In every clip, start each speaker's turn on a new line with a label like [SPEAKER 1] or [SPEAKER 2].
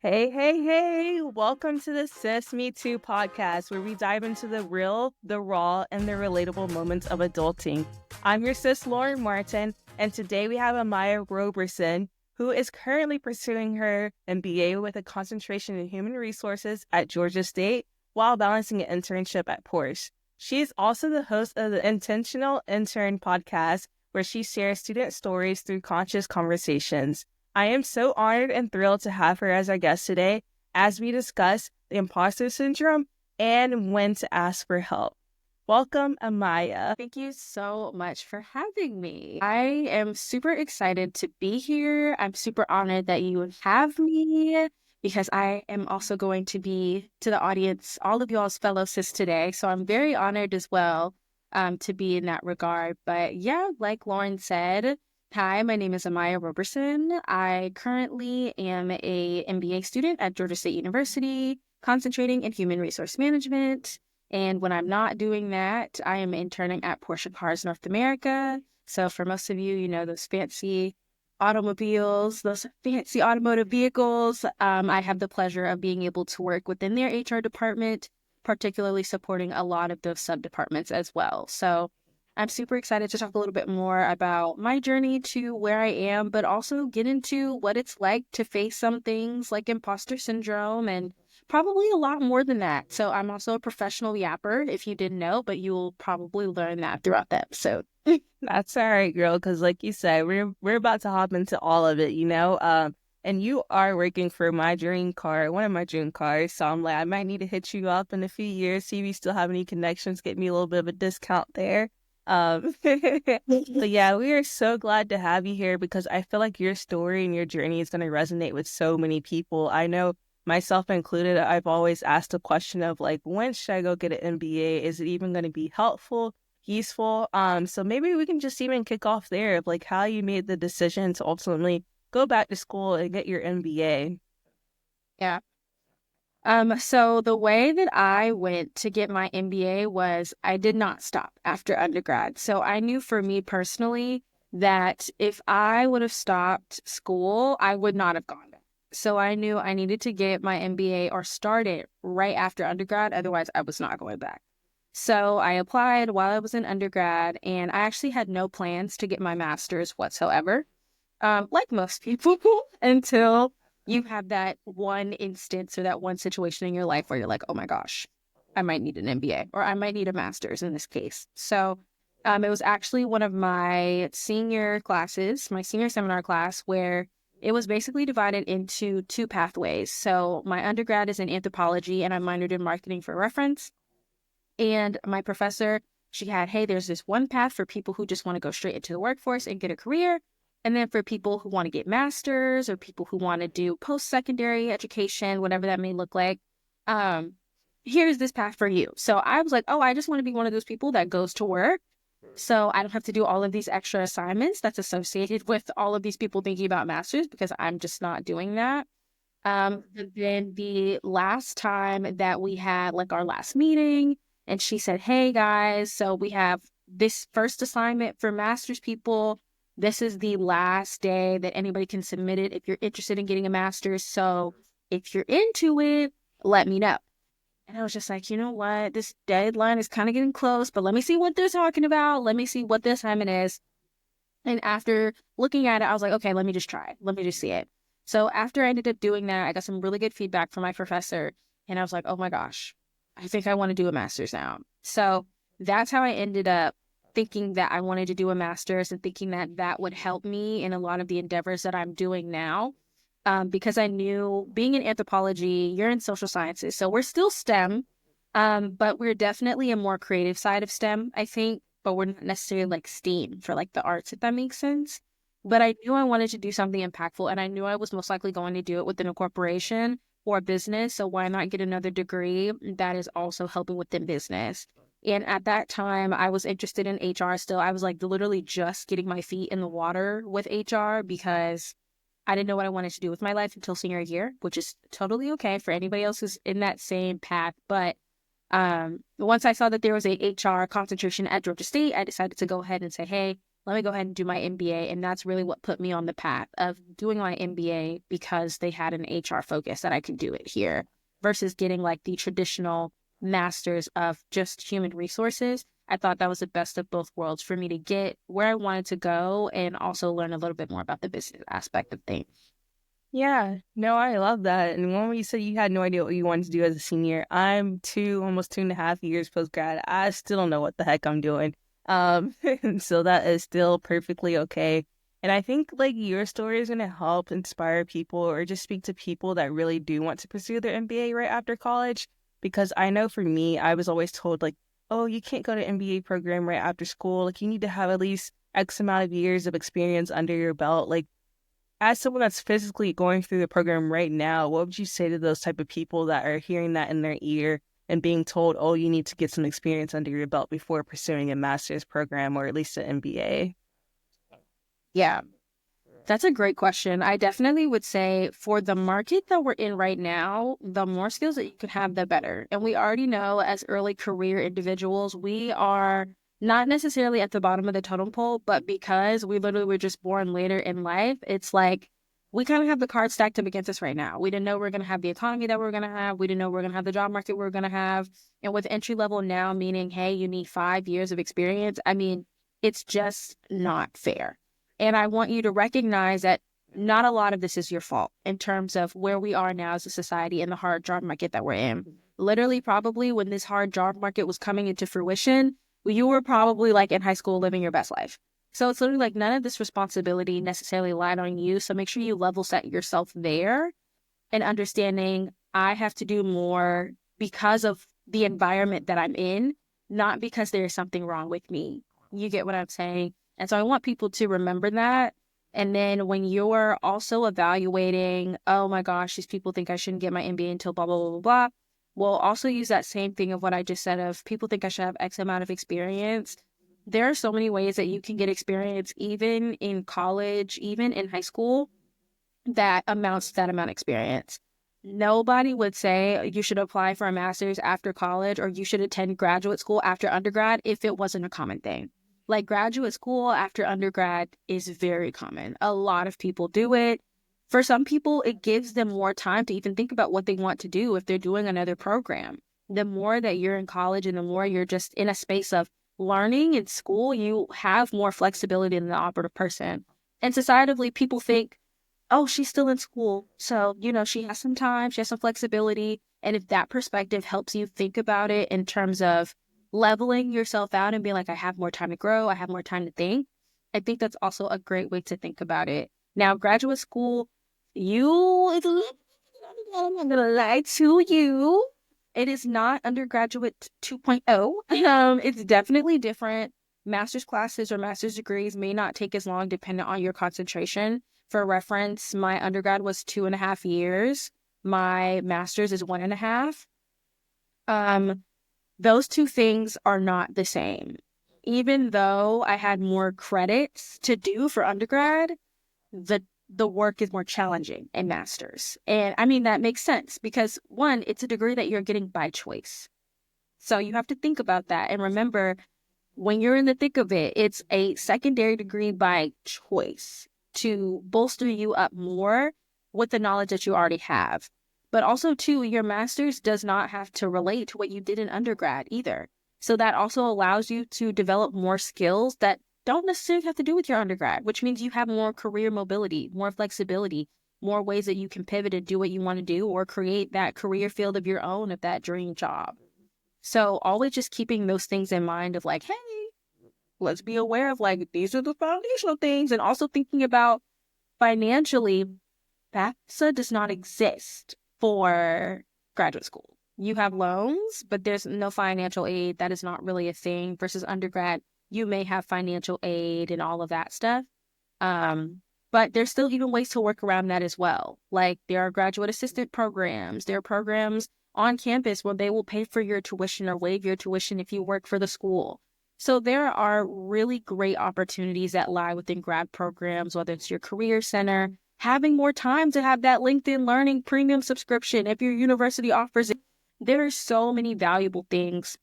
[SPEAKER 1] Hey, hey, hey, welcome to the Sis Me Too podcast, where we dive into the real, the raw, and the relatable moments of adulting. I'm your sis, Lauren Martin, and today we have Amaya Roberson, who is currently pursuing her MBA with a concentration in human resources at Georgia State while balancing an internship at Porsche. She is also the host of the Intentional Intern podcast, where she shares student stories through conscious conversations. I am so honored and thrilled to have her as our guest today as we discuss the imposter syndrome and when to ask for help. Welcome, Amaya.
[SPEAKER 2] Thank you so much for having me. I am super excited to be here. I'm super honored that you would have me because I am also going to be to the audience, all of y'all's fellow sis today. So I'm very honored as well to be in that regard. But yeah, like Lauren said, hi, my name is Amaya Roberson. I currently am a MBA student at Georgia State University, concentrating in human resource management. And when I'm not doing that, I am interning at Porsche Cars North America. So for most of you, you know, those fancy automobiles, those fancy automotive vehicles. I have the pleasure of being able to work within their HR department, particularly supporting a lot of those sub-departments as well. So I'm super excited to talk a little bit more about my journey to where I am, but also get into what it's like to face some things like imposter syndrome and probably a lot more than that. So I'm also a professional yapper, if you didn't know, but you'll probably learn that throughout the episode.
[SPEAKER 1] That's all right, girl, because like you said, we're about to hop into all of it, you know? And you are working for my dream car, one of my dream cars. So I'm like, I might need to hit you up in a few years, see if you still have any connections, get me a little bit of a discount there. But yeah, we are so glad to have you here because I feel like your story and your journey is going to resonate with so many people. I know myself included, I've always asked the question of like, when should I go get an MBA? Is it even going to be helpful, useful? So maybe we can just even kick off there of like how you made the decision to ultimately go back to school and get your MBA.
[SPEAKER 2] Yeah. So the way that I went to get my MBA was I did not stop after undergrad. So I knew for me personally that if I would have stopped school, I would not have gone back. So I knew I needed to get my MBA or start it right after undergrad. Otherwise, I was not going back. So I applied while I was in undergrad, and I actually had no plans to get my master's whatsoever, like most people, until you have that one instance or that one situation in your life where you're like, oh my gosh, I might need an MBA or I might need a master's in this case. So it was actually one of my senior classes, my senior seminar class, where it was basically divided into two pathways. So my undergrad is in anthropology and I minored in marketing for reference. And my professor, she had, hey, there's this one path for people who just want to go straight into the workforce and get a career. And then for people who want to get masters or people who want to do post-secondary education, whatever that may look like, um, here's this path for you. So I was like, oh, I just want to be one of those people that goes to work. So I don't have to do all of these extra assignments that's associated with all of these people thinking about masters because I'm just not doing that. And then the last time that we had like our last meeting, and she said, hey guys, so we have this first assignment for master's people. This is the last day that anybody can submit it if you're interested in getting a master's. So if you're into it, let me know. And I was just like, you know what? This deadline is kind of getting close, but let me see what they're talking about. Let me see what the assignment is. And after looking at it, I was like, okay, let me just try it. Let me just see it. So after I ended up doing that, I got some really good feedback from my professor. And I was like, oh my gosh, I think I want to do a master's now. So that's how I ended up thinking that I wanted to do a master's and thinking that that would help me in a lot of the endeavors that I'm doing now. Because I knew being in anthropology, you're in social sciences. So we're still STEM, but we're definitely a more creative side of STEM, I think, but we're not necessarily like STEAM for like the arts, if that makes sense. But I knew I wanted to do something impactful, and I knew I was most likely going to do it within a corporation or a business. So why not get another degree that is also helping within business? And at that time, I was interested in HR still. I was like literally just getting my feet in the water with HR because I didn't know what I wanted to do with my life until senior year, which is totally okay for anybody else who's in that same path. But once I saw that there was a HR concentration at Georgia State, I decided to go ahead and say, hey, let me go ahead and do my MBA. And that's really what put me on the path of doing my MBA, because they had an HR focus that I could do it here versus getting like the traditional master's of just human resources. I thought that was the best of both worlds for me to get where I wanted to go and also learn a little bit more about the business aspect of things.
[SPEAKER 1] Yeah, no, I love that. And when you said you had no idea what you wanted to do as a senior, I'm almost 2.5 years post grad. I still don't know what the heck I'm doing. So that is still perfectly okay. And I think like your story is going to help inspire people or just speak to people that really do want to pursue their MBA right after college. Because I know for me, I was always told like, oh, you can't go to MBA program right after school. Like you need to have at least X amount of years of experience under your belt. Like as someone that's physically going through the program right now, what would you say to those type of people that are hearing that in their ear and being told, oh, you need to get some experience under your belt before pursuing a master's program or at least an MBA?
[SPEAKER 2] Yeah, that's a great question. I definitely would say for the market that we're in right now, the more skills that you can have, the better. And we already know as early career individuals, we are not necessarily at the bottom of the totem pole, but because we literally were just born later in life, it's like we kind of have the cards stacked up against us right now. We didn't know we are going to have the economy that we're going to have. We didn't know we are going to have the job market we're going to have. And with entry level now, meaning, hey, you need 5 years of experience. I mean, it's just not fair. And I want you to recognize that not a lot of this is your fault in terms of where we are now as a society and the hard job market that we're in. Literally, probably when this hard job market was coming into fruition, you were probably like in high school living your best life. So it's literally like none of this responsibility necessarily lied on you. So make sure you level set yourself there and understanding I have to do more because of the environment that I'm in, not because there is something wrong with me. You get what I'm saying? And so I want people to remember that. And then when you're also evaluating, oh my gosh, these people think I shouldn't get my MBA until blah, blah, blah, blah, blah. We'll also use that same thing of what I just said of people think I should have X amount of experience. There are so many ways that you can get experience, even in college, even in high school, that amounts to that amount of experience. Nobody would say you should apply for a master's after college or you should attend graduate school after undergrad if it wasn't a common thing. Like graduate school after undergrad is very common. A lot of people do it. For some people, it gives them more time to even think about what they want to do if they're doing another program. The more that you're in college and the more you're just in a space of learning in school, you have more flexibility than the operative person. And societally, people think, oh, she's still in school. So, she has some time, she has some flexibility. And if that perspective helps you think about it in terms of leveling yourself out and being like, I have more time to grow, I have more time to think, I think that's also a great way to think about it. Now, graduate school, I'm not gonna lie to you, it is not undergraduate 2.0. It's definitely different. Master's classes or master's degrees may not take as long depending on your concentration. For reference, my undergrad was 2.5 years. My master's is 1.5. Those two things are not the same. Even though I had more credits to do for undergrad, the work is more challenging in master's. And I mean, that makes sense because one, it's a degree that you're getting by choice. So you have to think about that. And remember, when you're in the thick of it, it's a secondary degree by choice to bolster you up more with the knowledge that you already have. But also, too, your master's does not have to relate to what you did in undergrad either. So that also allows you to develop more skills that don't necessarily have to do with your undergrad, which means you have more career mobility, more flexibility, more ways that you can pivot and do what you want to do or create that career field of your own of that dream job. So always just keeping those things in mind of like, hey, let's be aware of like, these are the foundational things. And also thinking about financially, FAFSA does not exist for graduate school. You have loans, but there's no financial aid. That is not really a thing versus undergrad. You may have financial aid and all of that stuff. But there's still even ways to work around that as well. Like there are graduate assistant programs. There are programs on campus where they will pay for your tuition or waive your tuition if you work for the school. So there are really great opportunities that lie within grad programs, whether it's your career center, having more time to have that LinkedIn Learning premium subscription if your university offers it. There are so many valuable things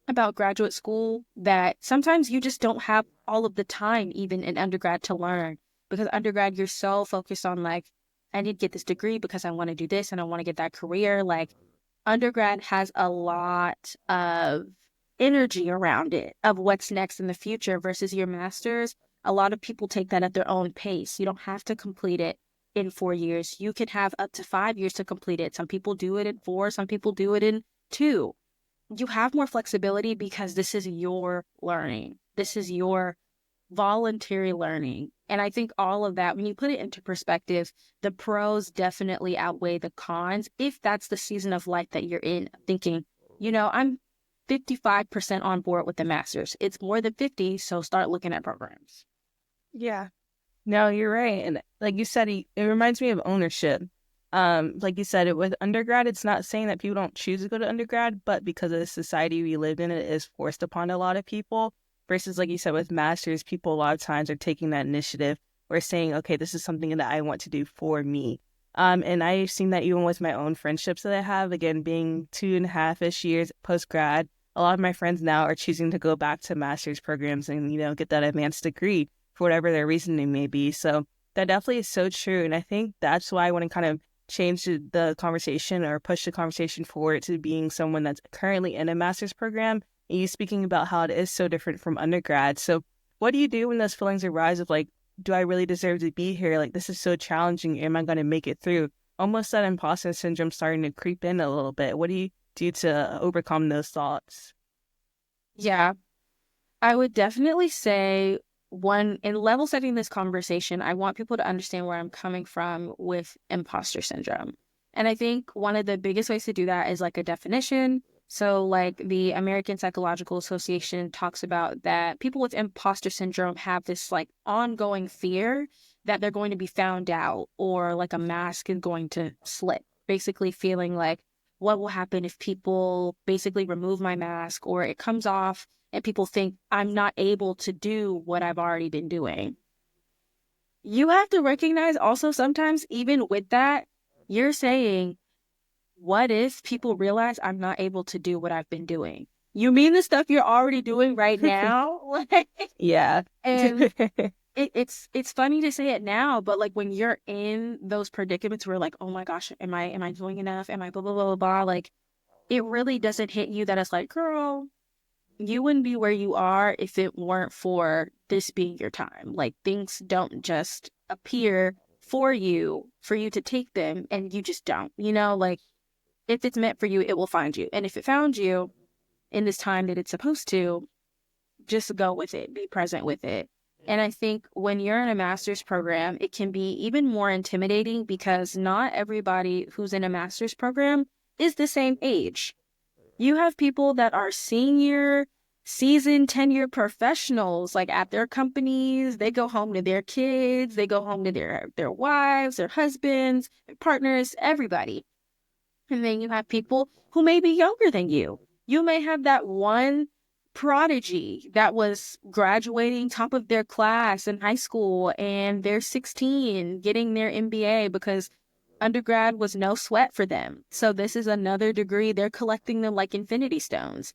[SPEAKER 2] about graduate school that sometimes you just don't have all of the time, even in undergrad, to learn. Because undergrad, you're so focused on like, I need to get this degree because I want to do this and I want to get that career. Like undergrad has a lot of energy around it of what's next in the future versus your master's. A lot of people take that at their own pace. You don't have to complete it in 4 years. You can have up to 5 years to complete it. Some people do it in 4, some people do it in 2. You have more flexibility because this is your learning. This is your voluntary learning. And I think all of that, when you put it into perspective, the pros definitely outweigh the cons if that's the season of life that you're in, thinking, I'm 55% on board with the master's. It's more than 50, so start looking at programs.
[SPEAKER 1] Yeah. No, you're right. And like you said, it reminds me of ownership. Like you said, with undergrad, it's not saying that people don't choose to go to undergrad, but because of the society we live in, it is forced upon a lot of people. Versus, like you said, with masters, people a lot of times are taking that initiative or saying, okay, this is something that I want to do for me. And I've seen that even with my own friendships that I have, again, being 2.5-ish years post-grad, a lot of my friends now are choosing to go back to master's programs and, get that advanced degree for whatever their reasoning may be. So that definitely is so true. And I think that's why I want to kind of change the conversation or push the conversation forward to being someone that's currently in a master's program and you speaking about how it is so different from undergrad. So what do you do when those feelings arise of like, do I really deserve to be here? Like, this is so challenging. Am I going to make it through? Almost that imposter syndrome starting to creep in a little bit. What do you do to overcome those thoughts?
[SPEAKER 2] Yeah, I would definitely say one, in level setting this conversation, I want people to understand where I'm coming from with imposter syndrome. And I think one of the biggest ways to do that is like a definition. So like the American Psychological Association talks about that people with imposter syndrome have this like ongoing fear that they're going to be found out or like a mask is going to slip, basically feeling like what will happen if people basically remove my mask or it comes off and people think I'm not able to do what I've already been doing. You have to recognize also sometimes, even with that, you're saying, what if people realize I'm not able to do what I've been doing? You mean the stuff you're already doing right now?
[SPEAKER 1] Yeah.
[SPEAKER 2] And it's funny to say it now, but like when you're in those predicaments where like, oh my gosh, am I doing enough? Am I blah, blah, blah, blah, blah? Like it really doesn't hit you that it's like, girl, you wouldn't be where you are if it weren't for this being your time. Like things don't just appear for you to take them and you just don't, like if it's meant for you, it will find you. And if it found you in this time that it's supposed to, just go with it, be present with it. And I think when you're in a master's program, it can be even more intimidating because not everybody who's in a master's program is the same age. You have people that are senior, seasoned, tenured professionals, like at their companies. They go home to their kids. They go home to their wives, their husbands, their partners, everybody. And then you have people who may be younger than you. You may have that one prodigy that was graduating top of their class in high school and they're 16 getting their MBA because undergrad was no sweat for them. So this is another degree. They're collecting them like infinity stones.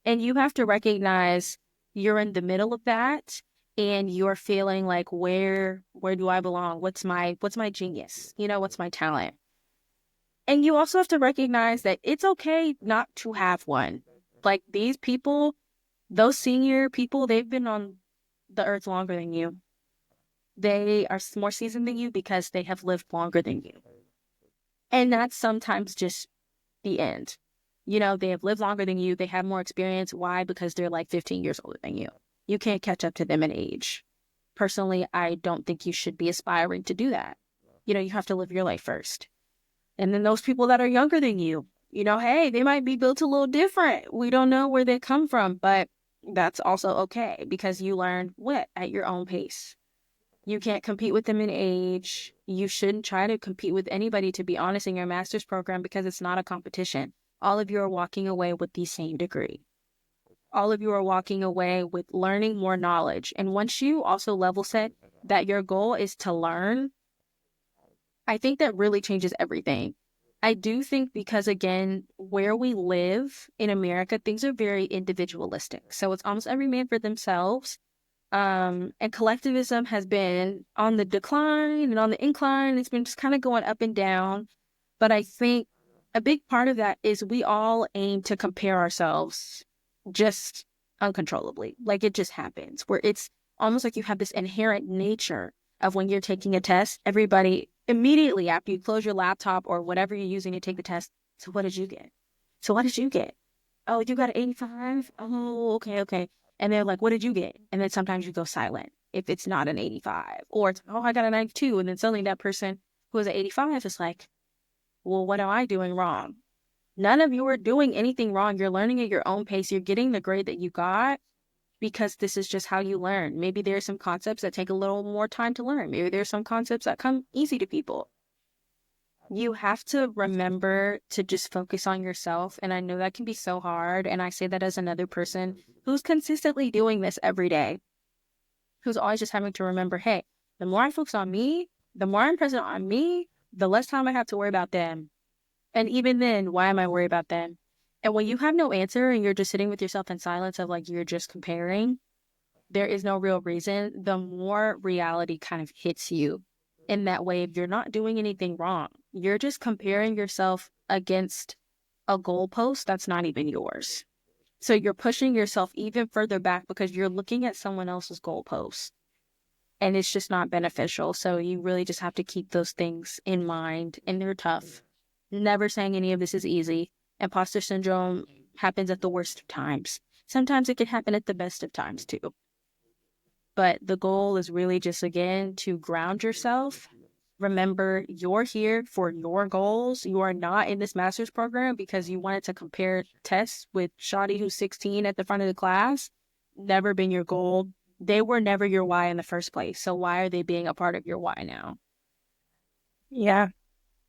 [SPEAKER 2] And you have to recognize you're in the middle of that and you're feeling like, where do I belong? What's my genius? What's my talent? And you also have to recognize that it's okay not to have one. Like these people, those senior people, they've been on the earth longer than you. They are more seasoned than you because they have lived longer than you. And that's sometimes just the end. They have lived longer than you. They have more experience. Why? Because they're like 15 years older than you. You can't catch up to them in age. Personally, I don't think you should be aspiring to do that. You have to live your life first. And then those people that are younger than you, hey, they might be built a little different. We don't know where they come from, but that's also okay because you learn what at your own pace. You can't compete with them in age. You shouldn't try to compete with anybody, to be honest, in your master's program because it's not a competition. All of you are walking away with the same degree. All of you are walking away with learning more knowledge. And once you also level set that your goal is to learn, I think that really changes everything. I do think because, again, where we live in America, things are very individualistic. So it's almost every man for themselves. And collectivism has been on the decline and on the incline. It's been just kind of going up and down. But I think a big part of that is we all aim to compare ourselves just uncontrollably. Like it just happens where it's almost like you have this inherent nature of when you're taking a test, everybody immediately after you close your laptop or whatever you're using to take the test. So what did you get? So what did you get? Oh, you got an 85? Oh, okay. And they're like, what did you get? And then sometimes you go silent if it's not an 85. Or it's, oh, I got a 92. And then suddenly that person who has an 85 is like, well, what am I doing wrong? None of you are doing anything wrong. You're learning at your own pace. You're getting the grade that you got because this is just how you learn. Maybe there are some concepts that take a little more time to learn. Maybe there's some concepts that come easy to people. You have to remember to just focus on yourself. And I know that can be so hard. And I say that as another person who's consistently doing this every day, who's always just having to remember, hey, the more I focus on me, the more I'm present on me, the less time I have to worry about them. And even then, why am I worried about them? And when you have no answer and you're just sitting with yourself in silence of like you're just comparing, there is no real reason, the more reality kind of hits you. In that way, if you're not doing anything wrong, you're just comparing yourself against a goalpost that's not even yours. So you're pushing yourself even further back because you're looking at someone else's goalpost. And it's just not beneficial. So you really just have to keep those things in mind. And they're tough. Never saying any of this is easy. Imposter syndrome happens at the worst of times. Sometimes it can happen at the best of times too. But the goal is really just, again, to ground yourself. Remember, you're here for your goals. You are not in this master's program because you wanted to compare tests with Shadi, who's 16 at the front of the class. Never been your goal. They were never your why in the first place. So why are they being a part of your why now?
[SPEAKER 1] Yeah.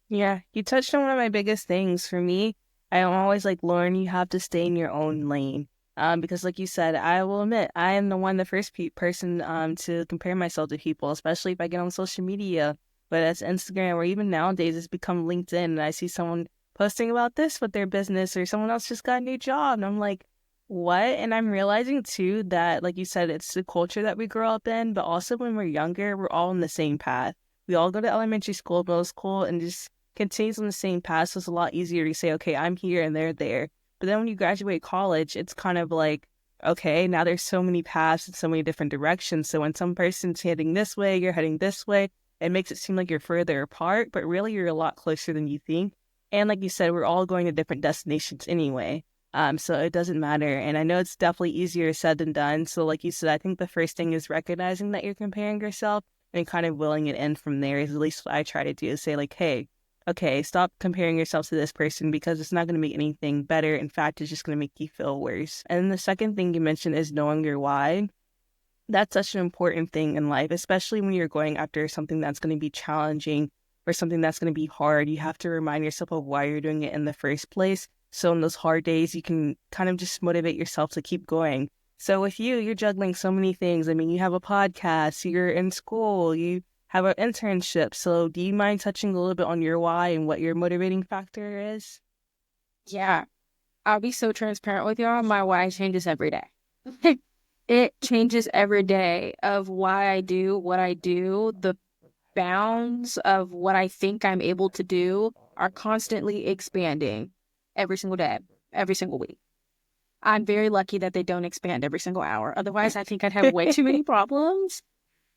[SPEAKER 1] You touched on one of my biggest things. For me, I'm always like, Lauren, you have to stay in your own lane. Because like you said, I will admit, I am the first person to compare myself to people, especially if I get on social media, whether it's Instagram or even nowadays it's become LinkedIn, and I see someone posting about this with their business or someone else just got a new job, and I'm like, what? And I'm realizing too that, like you said, it's the culture that we grow up in, but also when we're younger, we're all on the same path. We all go to elementary school, middle school, and just continues on the same path. So it's a lot easier to say, okay, I'm here and they're there. But then when you graduate college, it's kind of like, okay, now there's so many paths and so many different directions. So when some person's heading this way, you're heading this way, it makes it seem like you're further apart, but really you're a lot closer than you think. And like you said, we're all going to different destinations anyway. So it doesn't matter. And I know it's definitely easier said than done. So like you said, I think the first thing is recognizing that you're comparing yourself and kind of willing it in from there is at least what I try to do, is say like, hey, okay, stop comparing yourself to this person because it's not going to make anything better. In fact, it's just going to make you feel worse. And the second thing you mentioned is knowing your why. That's such an important thing in life, especially when you're going after something that's going to be challenging or something that's going to be hard. You have to remind yourself of why you're doing it in the first place. So in those hard days, you can kind of just motivate yourself to keep going. So with you, you're juggling so many things. I mean, you have a podcast, you're in school, you have an internship. So do you mind touching a little bit on your why and what your motivating factor is?
[SPEAKER 2] Yeah, I'll be so transparent with y'all. My why changes every day. It changes every day of why I do what I do. The bounds of what I think I'm able to do are constantly expanding every single day, every single week. I'm very lucky that they don't expand every single hour. Otherwise, I think I'd have way too many problems.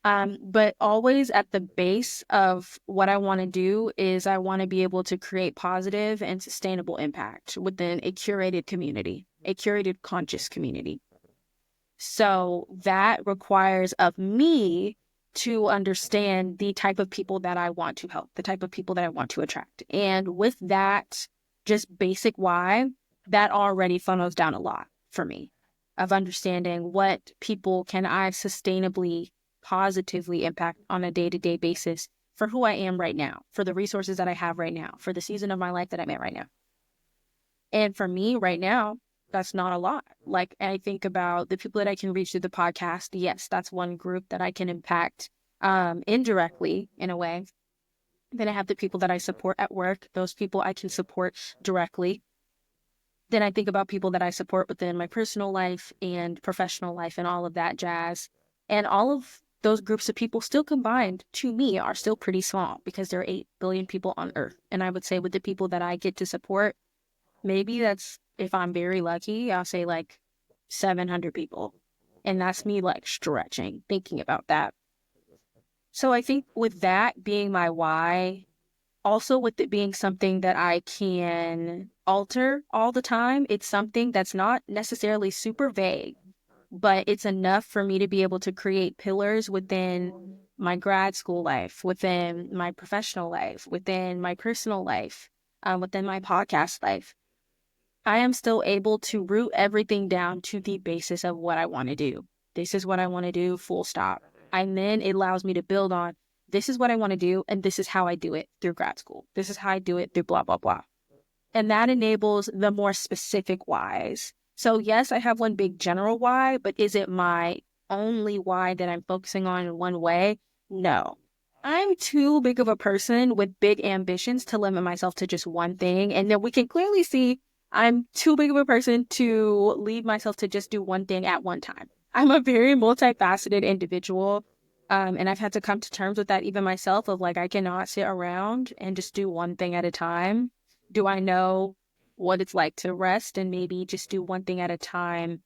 [SPEAKER 2] But always at the base of what I want to do is I want to be able to create positive and sustainable impact within a curated community, a curated conscious community. So that requires of me to understand the type of people that I want to help, the type of people that I want to attract. And with that, just basic why, that already funnels down a lot for me of understanding what people can I sustainably, positively impact on a day-to-day basis for who I am right now, for the resources that I have right now, for the season of my life that I'm in right now. And for me right now, that's not a lot. Like, I think about the people that I can reach through the podcast. Yes, that's one group that I can impact indirectly in a way. Then I have the people that I support at work. Those people I can support directly. Then I think about people that I support within my personal life and professional life and all of that jazz. And all of those groups of people still combined, to me, are still pretty small because there are 8 billion people on Earth. And I would say with the people that I get to support, maybe that's, if I'm very lucky, I'll say like 700 people. And that's me like stretching, thinking about that. So I think with that being my why, also with it being something that I can alter all the time, it's something that's not necessarily super vague, but it's enough for me to be able to create pillars within my grad school life, within my professional life, within my personal life, within my podcast life. I am still able to root everything down to the basis of what I want to do. This is what I want to do, full stop. And then it allows me to build on this is what I want to do, and this is how I do it through grad school. This is how I do it through blah, blah, blah. And that enables the more specific whys. So yes, I have one big general why, but is it my only why that I'm focusing on in one way? No. I'm too big of a person with big ambitions to limit myself to just one thing. And then we can clearly see I'm too big of a person to leave myself to just do one thing at one time. I'm a very multifaceted individual. And I've had to come to terms with that even myself of like, I cannot sit around and just do one thing at a time. Do I know what it's like to rest and maybe just do one thing at a time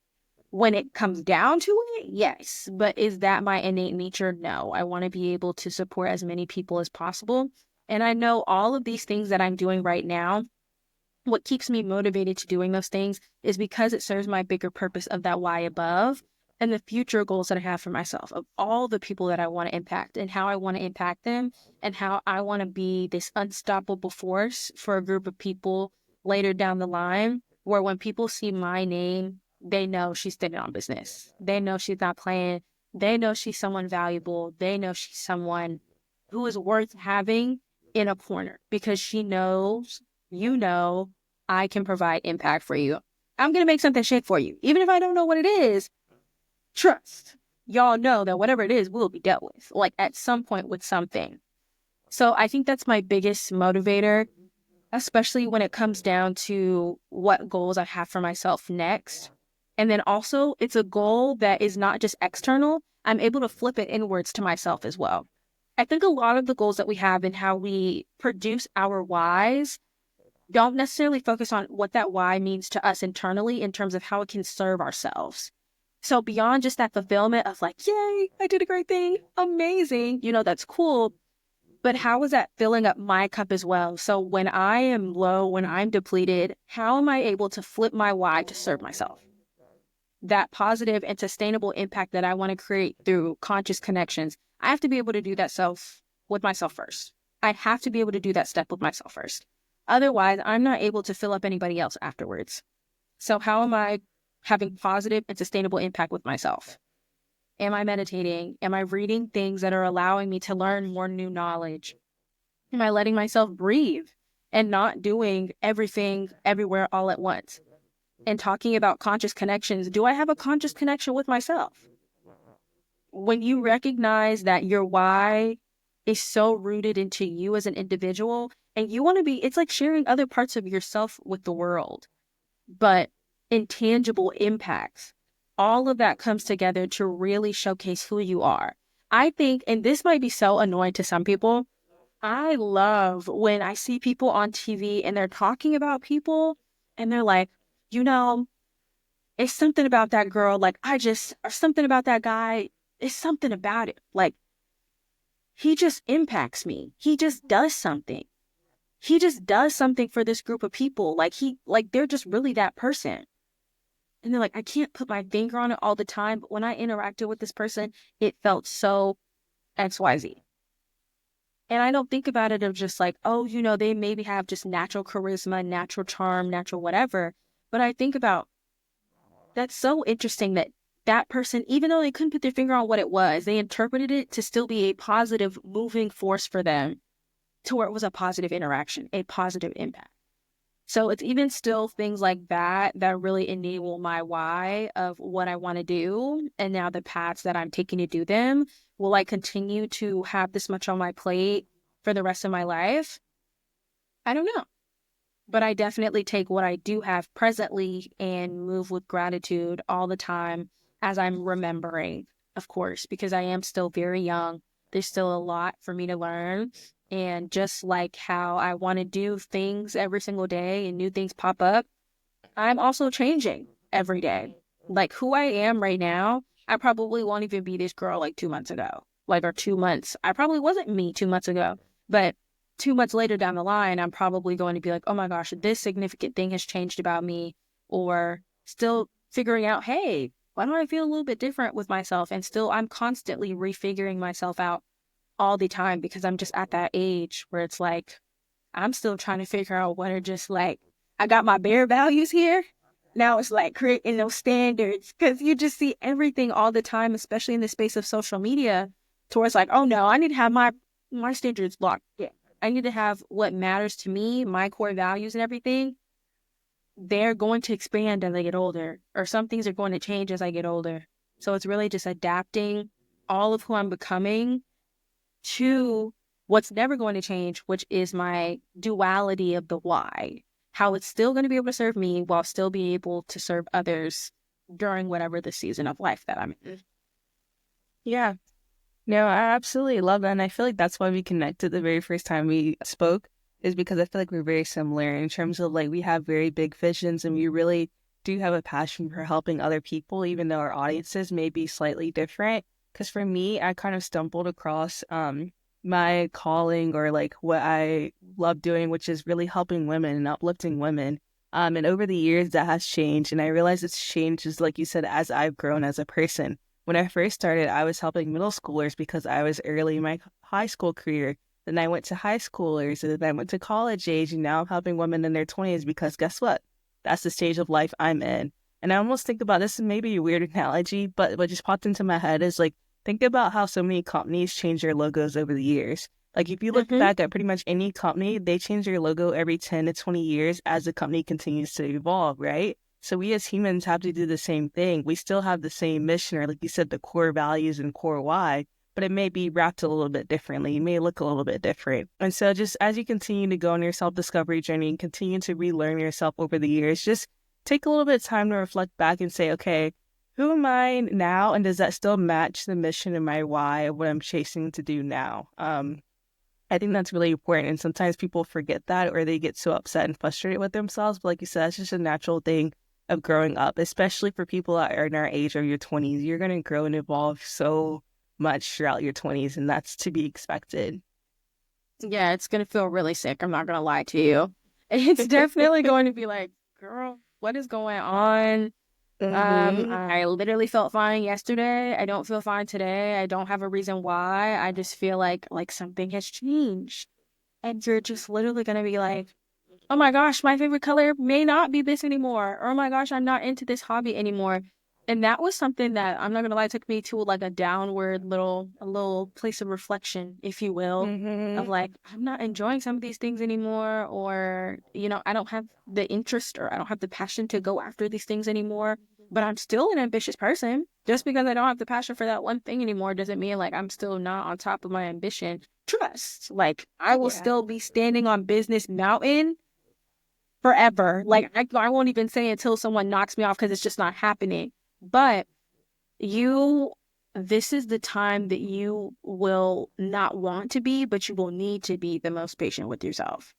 [SPEAKER 2] when it comes down to it? Yes. But is that my innate nature? No. I want to be able to support as many people as possible. And I know all of these things that I'm doing right now, what keeps me motivated to doing those things is because it serves my bigger purpose of that why above and the future goals that I have for myself of all the people that I want to impact and how I want to impact them and how I want to be this unstoppable force for a group of people later down the line where when people see my name, they know she's standing on business. They know she's not playing. They know she's someone valuable. They know she's someone who is worth having in a corner because she knows, you know, I can provide impact for you. I'm going to make something shake for you. Even if I don't know what it is, trust. Y'all know that whatever it is will be dealt with, like at some point with something. So I think that's my biggest motivator, especially when it comes down to what goals I have for myself next. And then also, it's a goal that is not just external. I'm able to flip it inwards to myself as well. I think a lot of the goals that we have and how we produce our whys don't necessarily focus on what that why means to us internally in terms of how it can serve ourselves. So beyond just that fulfillment of like, yay, I did a great thing, amazing, that's cool. But how is that filling up my cup as well? So when I am low, when I'm depleted, how am I able to flip my why to serve myself? That positive and sustainable impact that I want to create through conscious connections, I have to be able to do that with myself first. I have to be able to do that step with myself first. Otherwise, I'm not able to fill up anybody else afterwards. So how am I having positive and sustainable impact with myself? Am I meditating? Am I reading things that are allowing me to learn more new knowledge? Am I letting myself breathe and not doing everything everywhere all at once? And talking about conscious connections, do I have a conscious connection with myself? When you recognize that your why is so rooted into you as an individual and you want to be, it's like sharing other parts of yourself with the world, but intangible impacts. All of that comes together to really showcase who you are. I think, and this might be so annoying to some people, I love when I see people on TV and they're talking about people and they're like, it's something about that girl, or something about that guy. It's something about it. Like, he just impacts me. He just does something. He just does something for this group of people. They're just really that person. And they're like, I can't put my finger on it all the time, but when I interacted with this person, it felt so XYZ. And I don't think about it of just like, oh, they maybe have just natural charisma, natural charm, natural whatever. But I think about that's so interesting that that person, even though they couldn't put their finger on what it was, they interpreted it to still be a positive moving force for them to where it was a positive interaction, a positive impact. So it's even still things like that that really enable my why of what I want to do. And now the paths that I'm taking to do them. Will I continue to have this much on my plate for the rest of my life? I don't know. But I definitely take what I do have presently and move with gratitude all the time as I'm remembering of course, because I am still very young. There's still a lot for me to learn. And just like how I want to do things every single day and new things pop up, I'm also changing every day. Like who I am right now, I probably won't even be this girl like 2 months ago. Like, or 2 months. I probably wasn't me 2 months ago. But 2 months later down the line, I'm probably going to be like, oh my gosh, this significant thing has changed about me. Or still figuring out, hey, why do I feel a little bit different with myself? And still, I'm constantly refiguring myself out all the time because I'm just at that age where it's like, I'm still trying to figure out what are just like, I got my bare values here. Now it's like creating those standards because you just see everything all the time, especially in the space of social media, towards like, oh no, I need to have my standards locked in. I need to have what matters to me, my core values and everything. They're going to expand as I get older, or some things are going to change as I get older. So it's really just adapting all of who I'm becoming to what's never going to change, which is my duality of the why, how it's still going to be able to serve me while still being able to serve others during whatever the season of life that I'm in.
[SPEAKER 1] Yeah. No, I absolutely love that. And I feel like that's why we connected the very first time we spoke, is because I feel like we're very similar in terms of like we have very big visions and we really do have a passion for helping other people, even though our audiences may be slightly different. Because for me, I kind of stumbled across my calling or like what I love doing, which is really helping women and uplifting women. And over the years, that has changed. And I realize it's changed, just like you said, as I've grown as a person. When I first started, I was helping middle schoolers because I was early in my high school career. Then I went to high schoolers, and then I went to college age, and now I'm helping women in their 20s because guess what? That's the stage of life I'm in. And I almost think about this, is maybe a weird analogy, but what just popped into my head is like, think about how so many companies change their logos over the years. Like if you look back at pretty much any company, they change their logo every 10 to 20 years as the company continues to evolve, right? So we as humans have to do the same thing. We still have the same mission, or like you said, the core values and core why, but it may be wrapped a little bit differently. It may look a little bit different. And so just as you continue to go on your self-discovery journey and continue to relearn yourself over the years, just take a little bit of time to reflect back and say, okay, who am I now? And does that still match the mission and my why of what I'm chasing to do now? I think that's really important. And sometimes people forget that, or they get so upset and frustrated with themselves. But like you said, that's just a natural thing of growing up, especially for people that are in our age of your 20s. You're going to grow and evolve so much throughout your 20s, and that's to be expected.
[SPEAKER 2] Yeah, it's going to feel really sick. I'm not going to lie to you. It's definitely going to be like, girl, what is going on? I literally felt fine yesterday. I don't feel fine today. I don't have a reason why. I just feel like something has changed. And you're just literally going to be like, oh my gosh, my favorite color may not be this anymore. Or oh my gosh, I'm not into this hobby anymore. And that was something that, I'm not gonna lie, took me to like a downward a little place of reflection, if you will, of like, I'm not enjoying some of these things anymore, or, I don't have the interest or I don't have the passion to go after these things anymore. But I'm still an ambitious person. Just because I don't have the passion for that one thing anymore doesn't mean like I'm still not on top of my ambition. Trust. Like I will still be standing on Business Mountain forever. Like I won't even say until someone knocks me off because it's just not happening. But this is the time that you will not want to be, but you will need to be the most patient with yourself.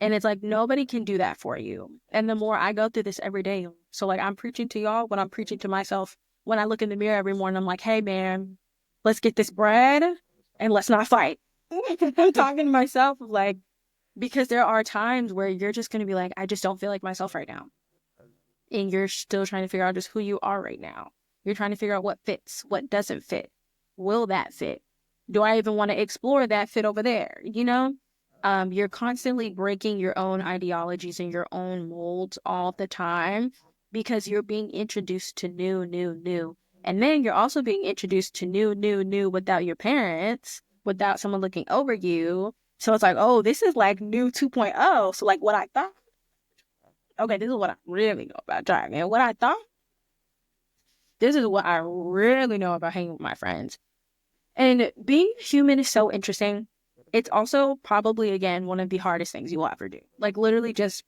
[SPEAKER 2] And it's like, nobody can do that for you. And the more I go through this every day, so like I'm preaching to y'all when I'm preaching to myself, when I look in the mirror every morning, I'm like, hey man, let's get this bread and let's not fight. I'm talking to myself like, because there are times where you're just going to be like, I just don't feel like myself right now. And you're still trying to figure out just who you are right now. You're trying to figure out what fits, what doesn't fit. Will that fit? Do I even want to explore that fit over there? You're constantly breaking your own ideologies and your own molds all the time because you're being introduced to new. And then you're also being introduced to new without your parents, without someone looking over you. So it's like, oh, this is like new 2.0. So like what I thought, okay, this is what I really know about driving. And what I thought, this is what I really know about hanging with my friends. And being human is so interesting. It's also probably, again, one of the hardest things you will ever do. Like literally just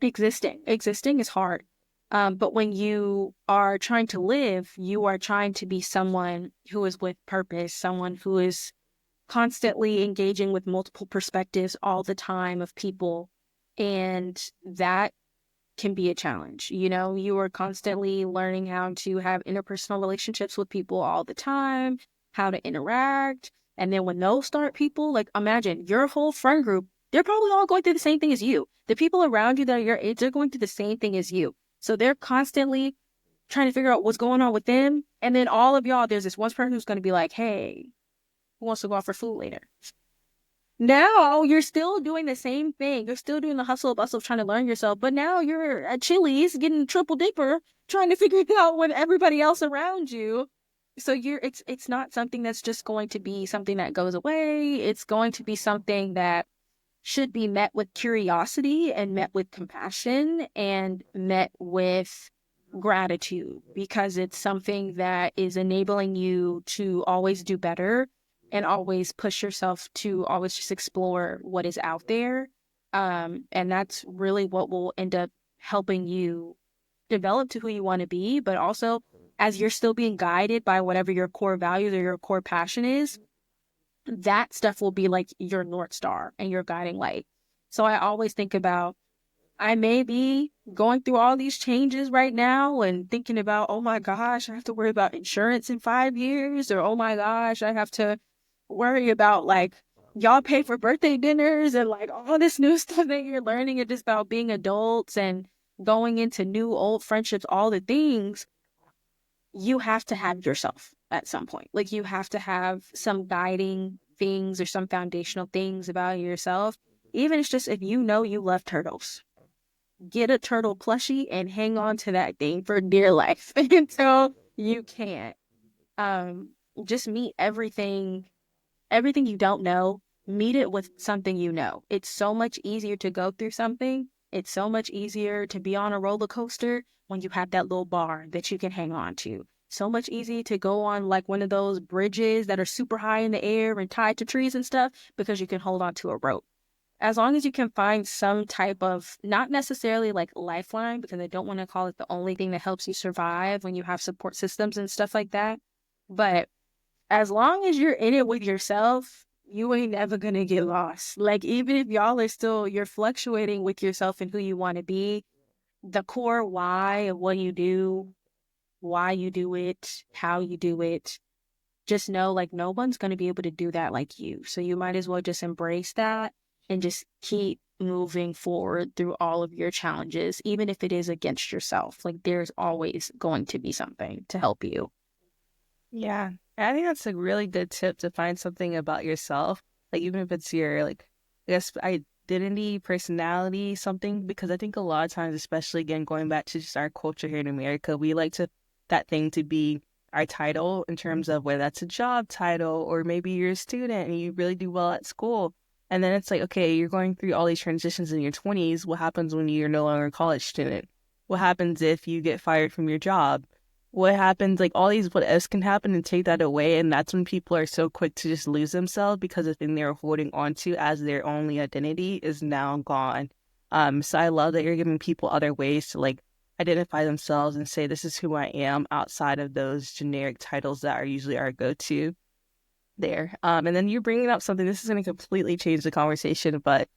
[SPEAKER 2] existing. Existing is hard. But when you are trying to live, you are trying to be someone who is with purpose, someone who is constantly engaging with multiple perspectives all the time of people. And that can be a challenge. You know, you are constantly learning how to have interpersonal relationships with people all the time, how to interact. And then when those start people, like imagine your whole friend group, they're probably all going through the same thing as you. The people around you that are your age, they're going through the same thing as you. So they're constantly trying to figure out what's going on with them. And then all of y'all, there's this one person who's going to be like, hey, who wants to go out for food later? Now you're still doing the same thing. You're still doing the hustle bustle of trying to learn yourself, but now you're at Chili's getting triple dipper, trying to figure it out with everybody else around you. So it's not something that's just going to be something that goes away. It's going to be something that should be met with curiosity and met with compassion and met with gratitude, because it's something that is enabling you to always do better and always push yourself to always just explore what is out there. And that's really what will end up helping you develop to who you want to be. But also, as you're still being guided by whatever your core values or your core passion is, that stuff will be like your North Star and your guiding light. So I always think about, I may be going through all these changes right now and thinking about, oh my gosh, I have to worry about insurance in 5 years, or oh my gosh, I have to worry about like y'all pay for birthday dinners and like all this new stuff that you're learning, and just about being adults and going into new old friendships, all the things. You have to have yourself at some point. Like you have to have some guiding things or some foundational things about yourself. Even it's just if you know you love turtles, get a turtle plushie and hang on to that thing for dear life until you can't. Um, just meet everything you don't know, meet it with something you know. It's so much easier to go through something. It's so much easier to be on a roller coaster when you have that little bar that you can hang on to. So much easier to go on like one of those bridges that are super high in the air and tied to trees and stuff, because you can hold on to a rope. As long as you can find some type of, not necessarily like lifeline, because I don't want to call it the only thing that helps you survive when you have support systems and stuff like that. But as long as you're in it with yourself, you ain't never gonna get lost. Like even if y'all are still, you're fluctuating with yourself and who you want to be, the core why of what you do, why you do it, how you do it, just know like no one's gonna be able to do that like you. So you might as well just embrace that and just keep moving forward through all of your challenges, even if it is against yourself. Like there's always going to be something to help you.
[SPEAKER 1] Yeah. I think that's a really good tip, to find something about yourself. Like even if it's your like, I guess, identity, personality, something, because I think a lot of times, especially again going back to just our culture here in America, we like to that thing to be our title, in terms of whether that's a job title or maybe you're a student and you really do well at school. And then it's like, okay, you're going through all these transitions in your 20s. What happens when you're no longer a college student? What happens if you get fired from your job? What happens, like all these what ifs can happen and take that away. And that's when people are so quick to just lose themselves, because the thing they're holding on to as their only identity is now gone. So I love that you're giving people other ways to like identify themselves and say, this is who I am, outside of those generic titles that are usually our go-to there. And then you're bringing up something, this is going to completely change the conversation, but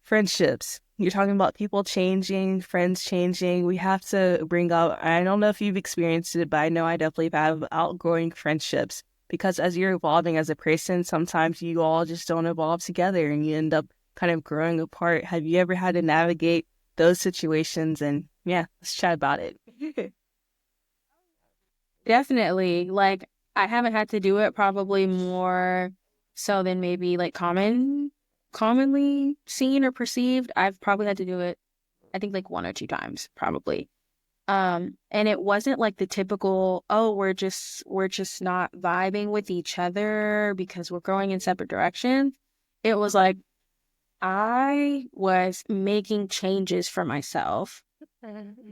[SPEAKER 1] friendships. You're talking about people changing, friends changing. We have to bring up, I don't know if you've experienced it, but I know I definitely have, outgrowing friendships. Because as you're evolving as a person, sometimes you all just don't evolve together and you end up kind of growing apart. Have you ever had to navigate those situations? And yeah, let's chat about it.
[SPEAKER 2] Definitely. Like I haven't had to do it probably more so than maybe like commonly seen or perceived. I've probably had to do it, I think like one or two times probably. And it wasn't like the typical, oh, we're just not vibing with each other because we're going in separate directions. It was like I was making changes for myself.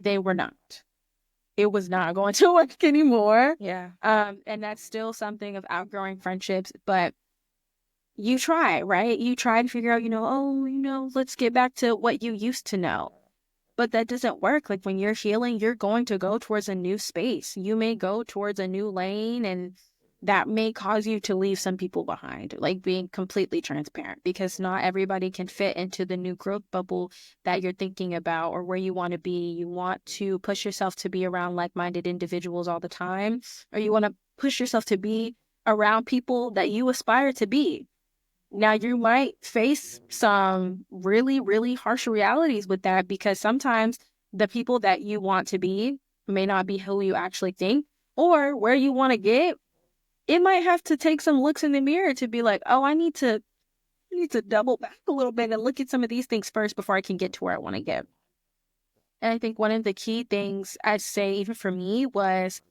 [SPEAKER 2] They were not. It was not going to work anymore.
[SPEAKER 1] Yeah.
[SPEAKER 2] And that's still something of outgrowing friendships, but you try, right? You try to figure out, let's get back to what you used to know. But that doesn't work. Like when you're healing, you're going to go towards a new space. You may go towards a new lane, and that may cause you to leave some people behind, like being completely transparent, because not everybody can fit into the new growth bubble that you're thinking about or where you want to be. You want to push yourself to be around like-minded individuals all the time, or you want to push yourself to be around people that you aspire to be. Now, you might face some really, really harsh realities with that, because sometimes the people that you want to be may not be who you actually think, or where you want to get. It might have to take some looks in the mirror to be like, oh, I need to double back a little bit and look at some of these things first before I can get to where I want to get. And I think one of the key things I'd say, even for me, was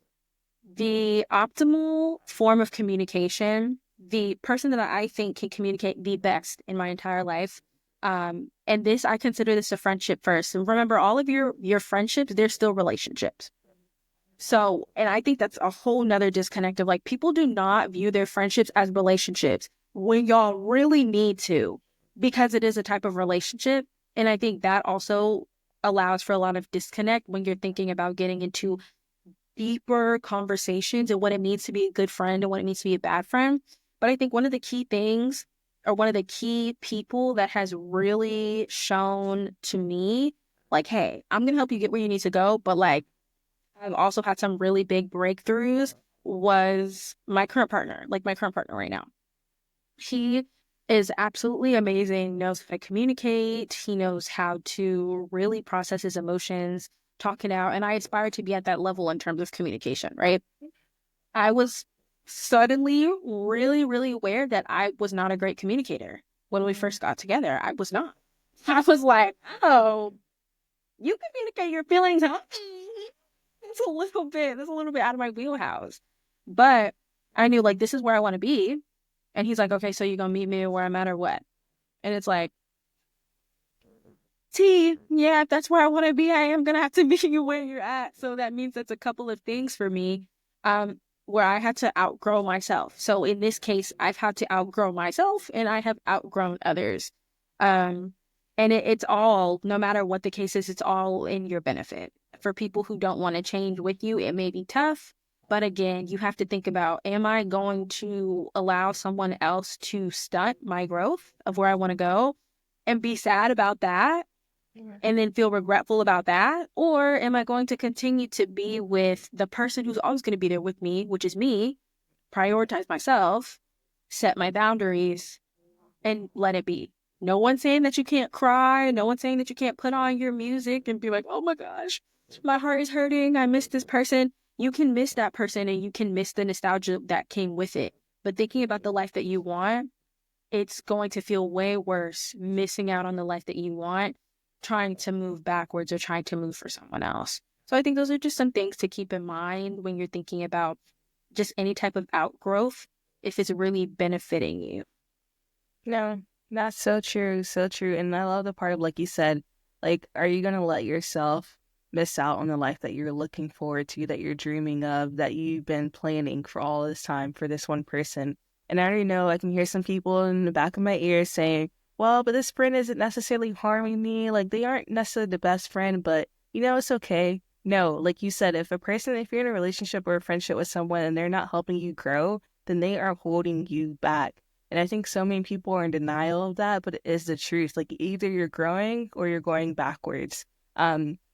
[SPEAKER 2] the optimal form of communication. The person that I think can communicate the best in my entire life. And this, I consider this a friendship first. And remember, all of your friendships, they're still relationships. So, and I think that's a whole nother disconnect of like, people do not view their friendships as relationships when y'all really need to, because it is a type of relationship. And I think that also allows for a lot of disconnect when you're thinking about getting into deeper conversations and what it means to be a good friend and what it means to be a bad friend. But I think one of the key things, or one of the key people that has really shown to me, like, hey, I'm going to help you get where you need to go, but like, I've also had some really big breakthroughs, was my current partner, like my current partner right now. He is absolutely amazing, knows how to communicate. He knows how to really process his emotions, talk it out. And I aspire to be at that level in terms of communication, right? I was suddenly really, really aware that I was not a great communicator. When we first got together, I was not. I was like, oh, you communicate your feelings, huh? That's a little bit out of my wheelhouse. But I knew like, this is where I want to be. And he's like, okay, so you're going to meet me where I'm at or what? And it's like, yeah, if that's where I want to be, I am going to have to meet you where you're at. So that means that's a couple of things for me, where I had to outgrow myself. So in this case, I've had to outgrow myself and I have outgrown others. And it's all, no matter what the case is, it's all in your benefit. For people who don't want to change with you, it may be tough. But again, you have to think about, am I going to allow someone else to stunt my growth of where I want to go and be sad about that and then feel regretful about that? Or am I going to continue to be with the person who's always going to be there with me, which is me, prioritize myself, set my boundaries, and let it be? No one's saying that you can't cry. No one's saying that you can't put on your music and be like, oh my gosh, my heart is hurting. I miss this person. You can miss that person and you can miss the nostalgia that came with it. But thinking about the life that you want, it's going to feel way worse missing out on the life that you want, trying to move backwards or trying to move for someone else. So I think those are just some things to keep in mind when you're thinking about just any type of outgrowth, if it's really benefiting you.
[SPEAKER 1] No, that's so true, so true. And I love the part of, like you said, like, are you going to let yourself miss out on the life that you're looking forward to, that you're dreaming of, that you've been planning for all this time for this one person? And I already know I can hear some people in the back of my ears saying, well, but this friend isn't necessarily harming me. Like, they aren't necessarily the best friend, but, it's okay. No, like you said, if you're in a relationship or a friendship with someone and they're not helping you grow, then they are holding you back. And I think so many people are in denial of that, but it is the truth. Like, either you're growing or you're going backwards.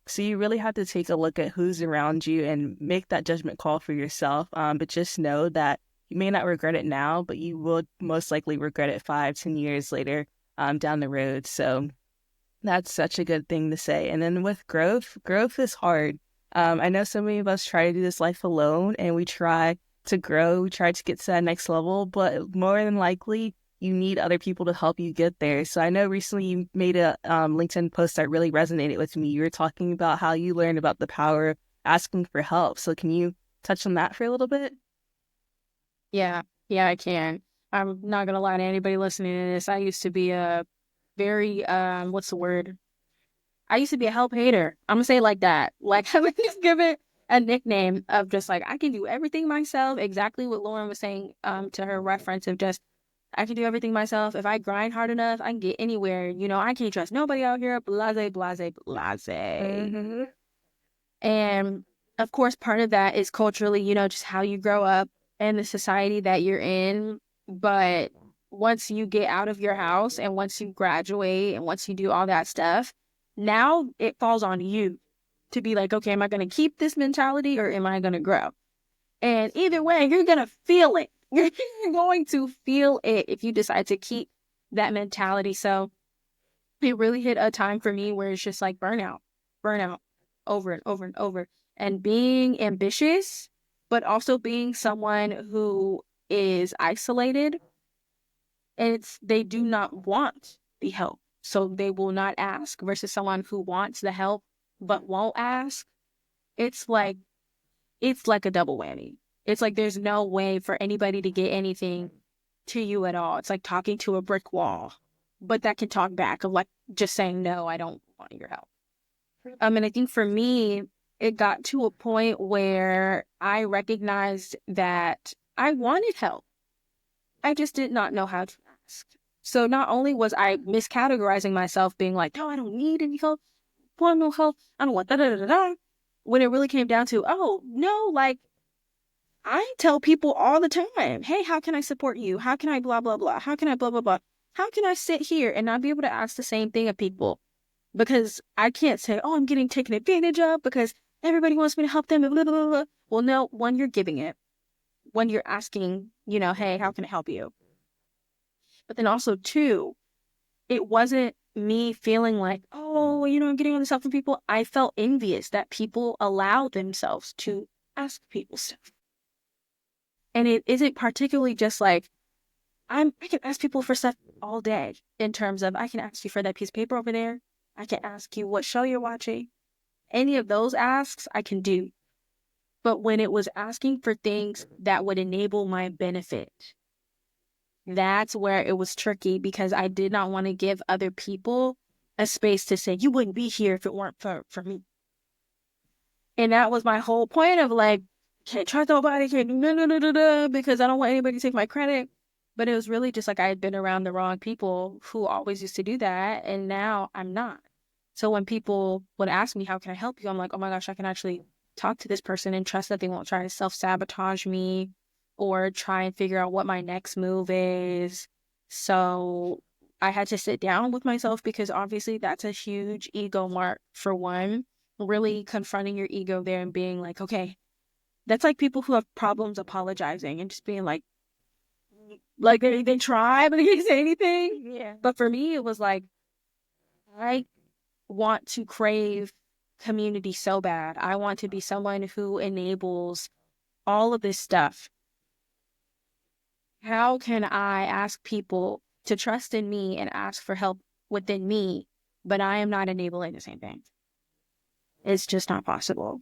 [SPEAKER 1] So you really have to take a look at who's around you and make that judgment call for yourself. But just know that you may not regret it now, but you will most likely regret it 5-10 years later down the road. So that's such a good thing to say. And then with growth is hard. I know so many of us try to do this life alone and we try to grow, we try to get to that next level, but more than likely you need other people to help you get there. So I know recently you made a LinkedIn post that really resonated with me. You were talking about how you learned about the power of asking for help. So can you touch on that for a little bit?
[SPEAKER 2] Yeah, I can. I'm not gonna lie to anybody listening to this. I used to be a very, what's the word? I used to be a help hater. I'm gonna say it like that. Like, I would just give it a nickname of just like, I can do everything myself. Exactly what Lauren was saying, to her reference of just, I can do everything myself. If I grind hard enough, I can get anywhere. I can't trust nobody out here. Blase, blase, blase.
[SPEAKER 1] Mm-hmm.
[SPEAKER 2] And of course, part of that is culturally, just how you grow up and the society that you're in. But once you get out of your house and once you graduate and once you do all that stuff, now it falls on you to be like, okay, am I going to keep this mentality or am I going to grow? And either way, you're going to feel it. You're going to feel it if you decide to keep that mentality. So it really hit a time for me where it's just like burnout over and over and over. And being ambitious, but also being someone who is isolated, they do not want the help. So they will not ask versus someone who wants the help but won't ask. It's like a double whammy. It's like there's no way for anybody to get anything to you at all. It's like talking to a brick wall, but that can talk back of like just saying, no, I don't want your help. And I think for me, it got to a point where I recognized that I wanted help. I just did not know how to ask. So not only was I miscategorizing myself, being like, no, I don't need any help. I want no help. I don't want da-da-da-da-da. When it really came down to, oh, no, like, I tell people all the time, hey, how can I support you? How can I blah, blah, blah? How can I blah, blah, blah? How can I sit here and not be able to ask the same thing of people? Because I can't say, oh, I'm getting taken advantage of because everybody wants me to help them. Blah, blah, blah, blah. Well, no, one, you're giving it. One, you're asking, hey, how can I help you? But then also, two, it wasn't me feeling like, oh, I'm getting all this help from people. I felt envious that people allow themselves to ask people stuff. And it isn't particularly just like, I can ask people for stuff all day in terms of, I can ask you for that piece of paper over there. I can ask you what show you're watching. Any of those asks I can do. But when it was asking for things that would enable my benefit, that's where it was tricky because I did not want to give other people a space to say, you wouldn't be here if it weren't for me. And that was my whole point of like, can't trust nobody, can't do no, because I don't want anybody to take my credit. But it was really just like I had been around the wrong people who always used to do that. And now I'm not. So when people would ask me, how can I help you? I'm like, oh my gosh, I can actually talk to this person and trust that they won't try to self-sabotage me or try and figure out what my next move is. So I had to sit down with myself because obviously that's a huge ego mark for one, really confronting your ego there and being like, okay, that's like people who have problems apologizing and just being like they try, but they can't say anything.
[SPEAKER 1] Yeah.
[SPEAKER 2] But for me, it was like, I want to crave community so bad. I want to be someone who enables all of this stuff. How can I ask people to trust in me and ask for help within me, but I am not enabling the same thing? It's just not possible.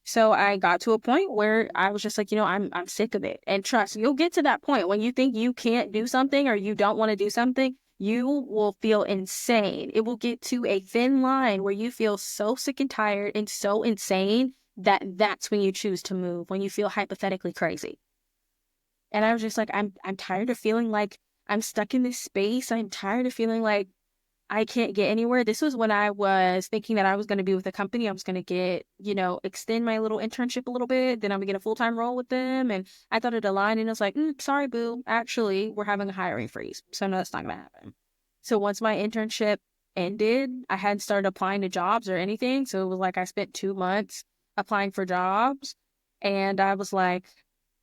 [SPEAKER 2] So I got to a point where I was just like, I'm sick of it. And trust, you'll get to that point when you think you can't do something or you don't want to do something, you will feel insane. It will get to a thin line where you feel so sick and tired and so insane that that's when you choose to move, when you feel hypothetically crazy. And I was just like, I'm tired of feeling like I'm stuck in this space. I'm tired of feeling like I can't get anywhere. This was when I was thinking that I was going to be with a company. I was going to get, extend my little internship a little bit. Then I'm going to get a full-time role with them. And I thought it aligned and it was like, sorry, boo. Actually, we're having a hiring freeze. So no, that's not going to happen. So once my internship ended, I hadn't started applying to jobs or anything. So it was like I spent 2 months applying for jobs. And I was like,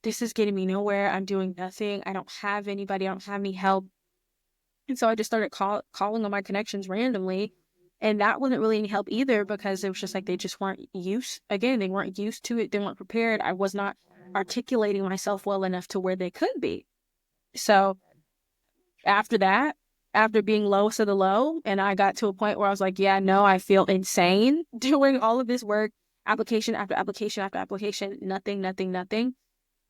[SPEAKER 2] this is getting me nowhere. I'm doing nothing. I don't have anybody. I don't have any help. And so I just started calling on my connections randomly. And that wasn't really any help either because it was just like they just weren't they weren't used to it. They weren't prepared. I was not articulating myself well enough to where they could be. So after that, after being lowest of the low, and I got to a point where I was like, yeah, no, I feel insane doing all of this work, application after application after application, nothing.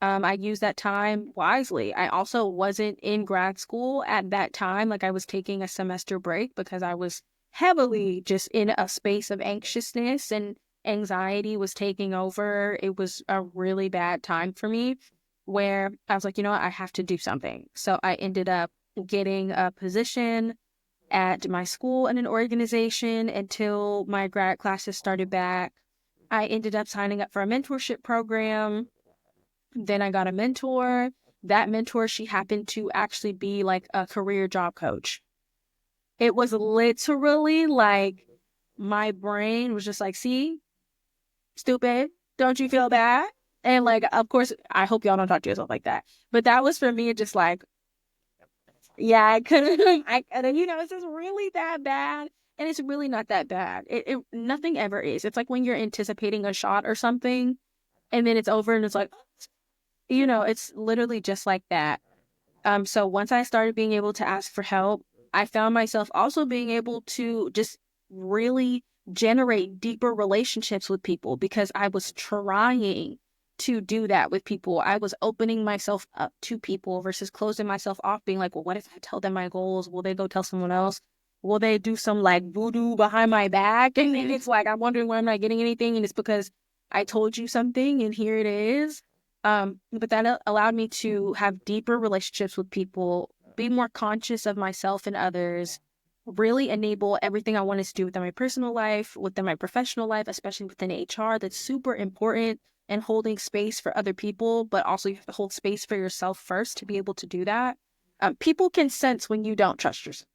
[SPEAKER 2] I used that time wisely. I also wasn't in grad school at that time. Like I was taking a semester break because I was heavily just in a space of anxiousness and anxiety was taking over. It was a really bad time for me. where I was like, you know what, I have to do something. So I ended up getting a position at my school in an organization until my grad classes started back. I ended up signing up for a mentorship program. Then I got a mentor. That mentor, she happened to actually be like a career job coach. It was literally like my brain was just like, see, stupid, don't you feel bad? And like, of course, I hope y'all don't talk to yourself like that. But that was for me just like, yeah, I couldn't, is this really that bad? And it's really not that bad. Nothing ever is. It's like when you're anticipating a shot or something and then it's over and it's like, it's literally just like that. So once I started being able to ask for help, I found myself also being able to just really generate deeper relationships with people because I was trying to do that with people. I was opening myself up to people versus closing myself off, being like, well, what if I tell them my goals? Will they go tell someone else? Will they do some like voodoo behind my back? And then it's like, I'm wondering why I'm not getting anything. And it's because I told you something and here it is. But that allowed me to have deeper relationships with people, be more conscious of myself and others, really enable everything I wanted to do within my personal life, within my professional life, especially within HR. That's super important, and holding space for other people, but also you have to hold space for yourself first to be able to do that. People can sense when you don't trust yourself.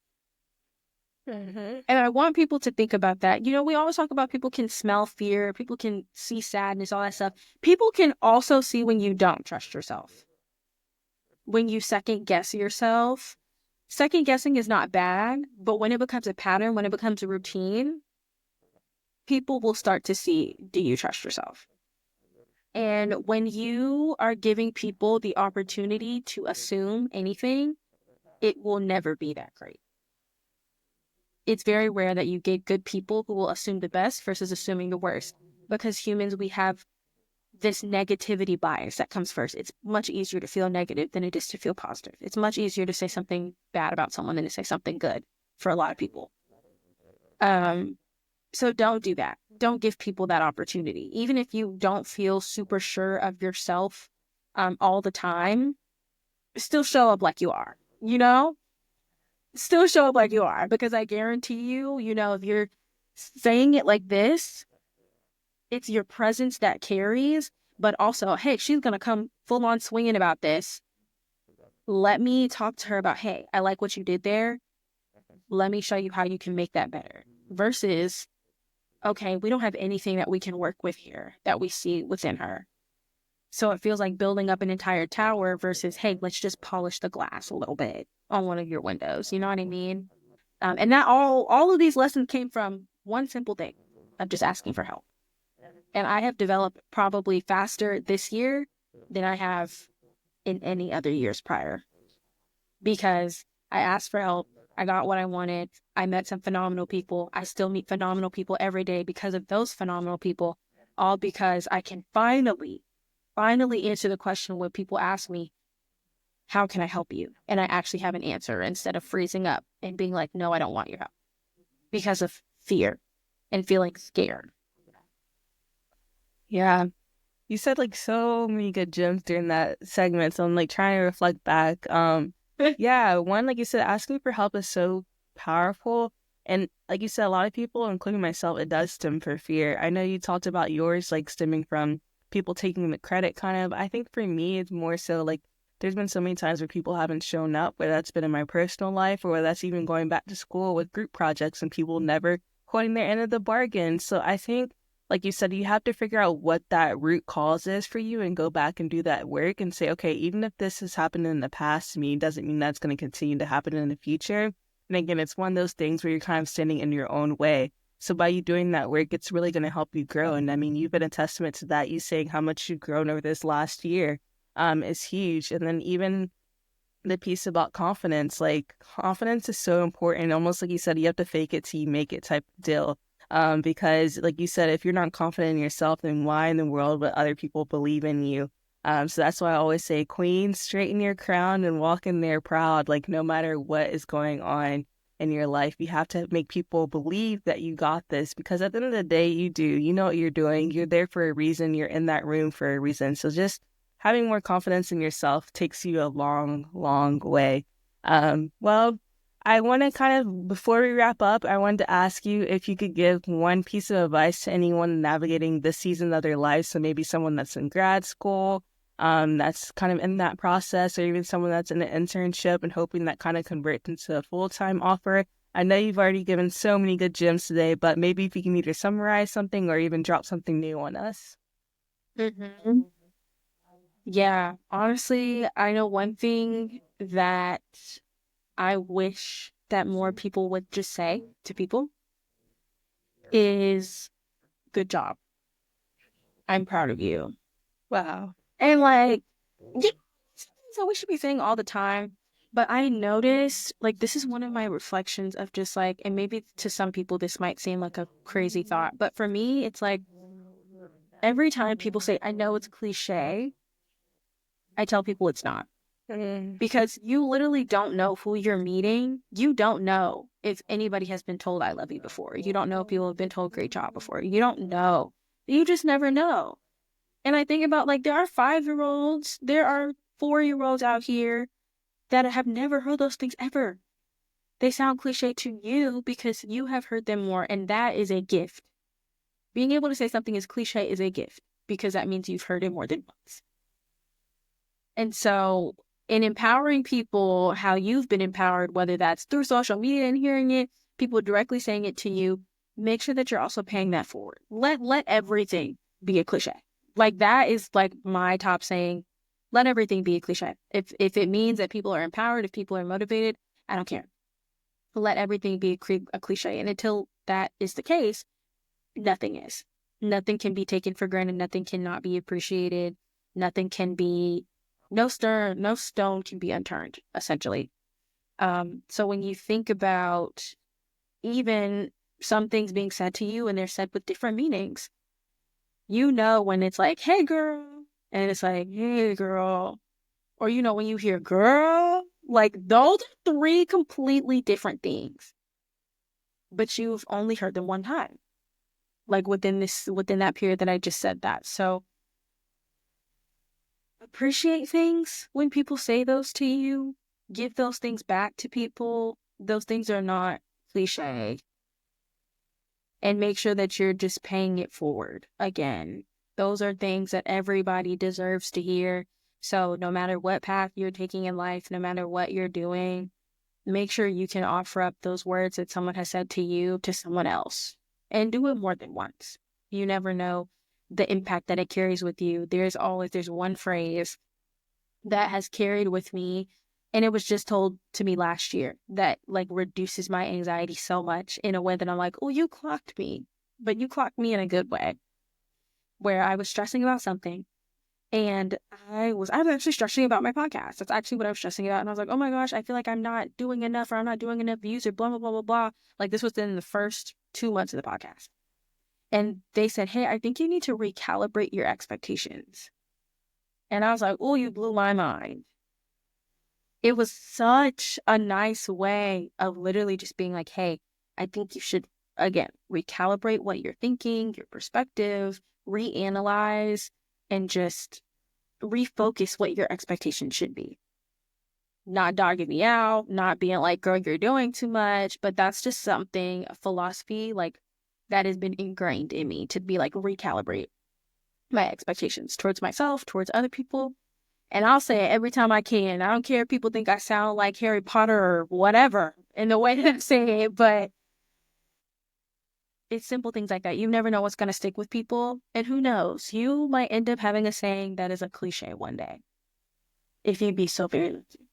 [SPEAKER 1] Mm-hmm.
[SPEAKER 2] And I want people to think about that. We always talk about people can smell fear, people can see sadness, all that stuff. People can also see when you don't trust yourself. When you second guess yourself. Second guessing is not bad, but when it becomes a pattern, when it becomes a routine, people will start to see, do you trust yourself? And when you are giving people the opportunity to assume anything, it will never be that great. It's very rare that you get good people who will assume the best versus assuming the worst. Because humans, we have this negativity bias that comes first. It's much easier to feel negative than it is to feel positive. It's much easier to say something bad about someone than to say something good for a lot of people. So don't do that. Don't give people that opportunity. Even if you don't feel super sure of yourself all the time, still show up like you are, Still show up like you are, because I guarantee you, if you're saying it like this, it's your presence that carries, but also, hey, she's going to come full on swinging about this. Let me talk to her about, hey, I like what you did there. Let me show you how you can make that better. Versus, okay, we don't have anything that we can work with here that we see within her. So it feels like building up an entire tower versus, hey, let's just polish the glass a little bit on one of your windows. You know what I mean? And that all of these lessons came from one simple thing of just asking for help. And I have developed probably faster this year than I have in any other years prior. Because I asked for help. I got what I wanted. I met some phenomenal people. I still meet phenomenal people every day because of those phenomenal people. All because I can finally answer the question when people ask me, how can I help you? And I actually have an answer instead of freezing up and being like, no, I don't want your help, because of fear and feeling scared.
[SPEAKER 1] Yeah. You said like so many good gems during that segment. So I'm like trying to reflect back. Yeah, one, like you said, asking for help is so powerful. And like you said, a lot of people, including myself, it does stem for fear. I know you talked about yours like stemming from people taking the credit kind of. I think for me, it's more so like there's been so many times where people haven't shown up, whether that's been in my personal life or whether that's even going back to school with group projects and people never holding their end of the bargain. So I think, like you said, you have to figure out what that root cause is for you and go back and do that work and say, okay, even if this has happened in the past to me, doesn't mean that's going to continue to happen in the future. And again, it's one of those things where you're kind of standing in your own way. So by you doing that work, it's really going to help you grow. And I mean, you've been a testament to that. You saying how much you've grown over this last year is huge. And then even the piece about confidence, like confidence is so important. Almost like you said, you have to fake it till you make it type of deal. Because like you said, if you're not confident in yourself, then why in the world would other people believe in you? So that's why I always say, queen, straighten your crown and walk in there proud. Like no matter what is going on in your life, you have to make people believe that you got this, because at the end of the day, you do. You know what you're doing. You're there for a reason. You're in that room for a reason. So just having more confidence in yourself takes you a long, long way. Well, I want to kind of, before we wrap up, I wanted to ask you if you could give one piece of advice to anyone navigating this season of their life. So maybe someone that's in grad school, that's kind of in that process, or even someone that's in an internship and hoping that kind of converts into a full-time offer. I know you've already given so many good gems today, but maybe if you can either summarize something or even drop something new on us.
[SPEAKER 2] Mm-hmm. Yeah, honestly, I know one thing that I wish that more people would just say to people is good job. I'm proud of you.
[SPEAKER 1] Wow.
[SPEAKER 2] And like, yeah, so we should be saying all the time. But I noticed, like, this is one of my reflections of just like, and maybe to some people this might seem like a crazy thought, but for me, it's like every time people say, I know it's cliche, I tell people it's not. Because you literally don't know who you're meeting. You don't know if anybody has been told I love you before. You don't know if people have been told great job before. You don't know. You just never know. And I think about like there are 5-year-olds, there are 4-year-olds out here that have never heard those things ever. They sound cliche to you because you have heard them more, and that is a gift. Being able to say something is cliche is a gift because that means you've heard it more than once. And so in empowering people, how you've been empowered, whether that's through social media and hearing it, people directly saying it to you, make sure that you're also paying that forward. Let everything be a cliche. Like that is like my top saying, let everything be a cliche. If it means that people are empowered, if people are motivated, I don't care. Let everything be a cliche. And until that is the case, nothing is. Nothing can be taken for granted. Nothing cannot be appreciated. Nothing can be, no stone can be unturned, essentially. So when you think about even some things being said to you and they're said with different meanings, you know when it's like, hey girl, and it's like, hey girl, or you know when you hear girl, like those are 3 completely different things, but you've only heard them one time, like within that period that I just said that. So appreciate things when people say those to you. Give those things back to people. Those things are not cliche. And make sure that you're just paying it forward. Again, those are things that everybody deserves to hear. So no matter what path you're taking in life, no matter what you're doing, make sure you can offer up those words that someone has said to you to someone else. And do it more than once. You never know the impact that it carries with you. There's one phrase that has carried with me, and it was just told to me last year, that like reduces my anxiety so much in a way that I'm like, oh, you clocked me, but you clocked me in a good way, where I was stressing about something. And I was actually stressing about my podcast. That's actually what I was stressing about. And I was like, oh my gosh, I feel like I'm not doing enough, or I'm not doing enough views, or blah, blah, blah, blah, blah. Like this was in the first 2 months of the podcast. And they said, hey, I think you need to recalibrate your expectations. And I was like, oh, you blew my mind. It was such a nice way of literally just being like, hey, I think you should, again, recalibrate what you're thinking, your perspective, reanalyze, and just refocus what your expectations should be. Not dogging me out, not being like, girl, you're doing too much, but that's just something, a philosophy like that has been ingrained in me to be like recalibrate my expectations towards myself, towards other people. And I'll say it every time I can. I don't care if people think I sound like Harry Potter or whatever in the way that I'm saying it, but it's simple things like that. You never know what's going to stick with people. And who knows? You might end up having a saying that is a cliche one day, if you'd be so very lucky.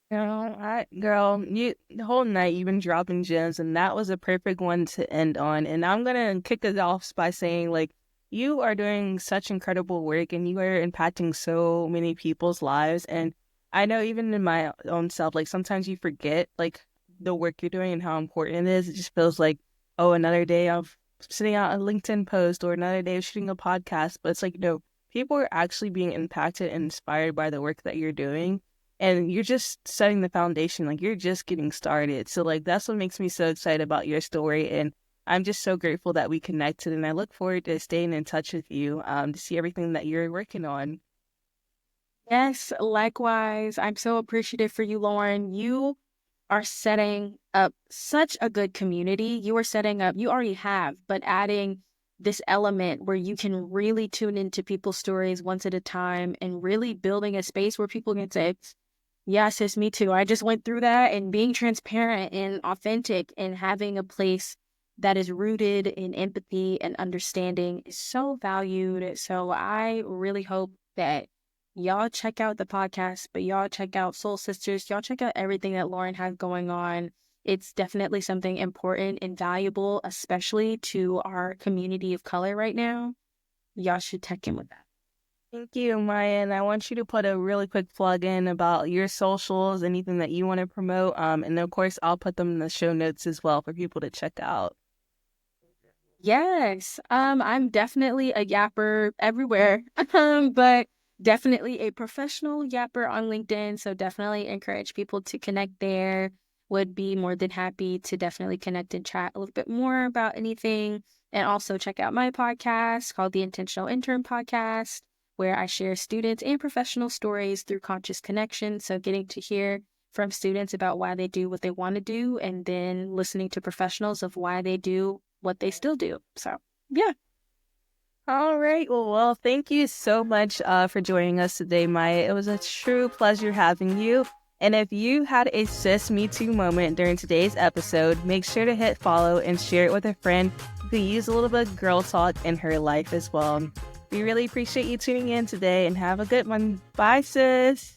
[SPEAKER 1] Girl, you the whole night you've been dropping gems, and that was a perfect one to end on. And I'm gonna kick it off by saying, like, you are doing such incredible work, and you are impacting so many people's lives. And I know even in my own self, like sometimes you forget like the work you're doing and how important it is. It just feels like, oh, another day of sitting out a LinkedIn post or another day of shooting a podcast. But it's like, no, people are actually being impacted and inspired by the work that you're doing. And you're just setting the foundation, like you're just getting started. So like that's what makes me so excited about your story. And I'm just so grateful that we connected, and I look forward to staying in touch with you to see everything that you're working on.
[SPEAKER 2] Yes, likewise. I'm so appreciative for you, Lauren. You are setting up such a good community. You are setting up, you already have, but adding this element where you can really tune into people's stories once at a time and really building a space where people can say, yeah, sis, me too. I just went through that, and being transparent and authentic and having a place that is rooted in empathy and understanding is so valued. So I really hope that y'all check out the podcast, but y'all check out Soul Sisters. Y'all check out everything that Lauren has going on. It's definitely something important and valuable, especially to our community of color right now. Y'all should check in with that.
[SPEAKER 1] Thank you, Maya. And I want you to put a really quick plug in about your socials, anything that you want to promote. And of course, I'll put them in the show notes as well for people to check out.
[SPEAKER 2] Yes. I'm definitely a yapper everywhere. But definitely a professional yapper on LinkedIn. So definitely encourage people to connect there. Would be more than happy to definitely connect and chat a little bit more about anything. And also check out my podcast called the Intentional Intern Podcast, where I share students and professional stories through conscious connection. So getting to hear from students about why they do what they want to do, and then listening to professionals of why they do what they still do. So, yeah.
[SPEAKER 1] All right. Well, thank you so much for joining us today, Maya. It was a true pleasure having you. And if you had a Sis Me Too moment during today's episode, make sure to hit follow and share it with a friend who could use a little bit of girl talk in her life as well. We really appreciate you tuning in today, and have a good one. Bye, sis.